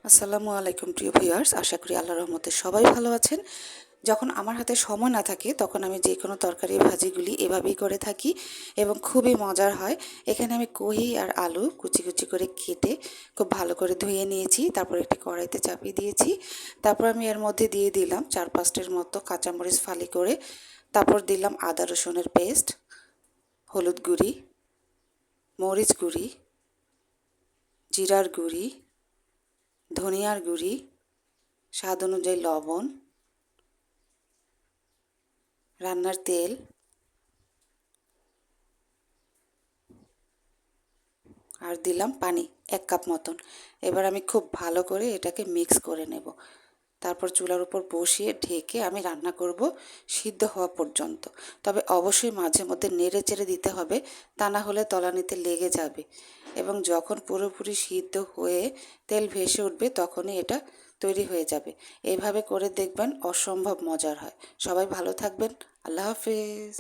আসসালামু আলাইকুম প্রিয় ভিউয়ার্স, আশা করি আল্লাহর রহমতে সবাই ভালো আছেন। যখন আমার হাতে সময় না থাকে তখন আমি যে কোনো তরকারি ভাজিগুলি এভাবেই করে থাকি এবং খুবই মজার হয়। এখানে আমি কহি আর আলু কুচি কুচি করে কেটে খুব ভালো করে ধুয়ে নিয়েছি, তারপর একটি কড়াইতে চাপিয়ে দিয়েছি। তারপর আমি এর মধ্যে দিয়ে দিলাম 4-5টির মতো কাঁচামরিচ ফালি করে, তারপর দিলাম আদা রসুনের পেস্ট, হলুদ গুঁড়ি, মরিচ গুঁড়ি, জিরার গুঁড়ি, ধনিয়ার গুঁড়ি, স্বাদ অনুযায়ী লবণ, রান্নার তেল আর দিলাম পানি 1 কাপ মতন। এবার আমি খুব ভালো করে এটাকে মিক্স করে নেব। তারপর চুলার উপর বসিয়ে ঢেকে আমি রান্না করব সিদ্ধ হওয়া পর্যন্ত। তবে অবশ্যই মাঝে মধ্যে নেড়ে চেড়ে দিতে হবে, তা না হলে তলানিতে লেগে যাবে। এবং যখন পুরোপুরি সিদ্ধ হয়ে তেল ভেসে উঠবে তখনই এটা তৈরি হয়ে যাবে। এইভাবে করে দেখবেন, অসম্ভব মজার হয়। সবাই ভালো থাকবেন। আল্লাহ হাফেজ।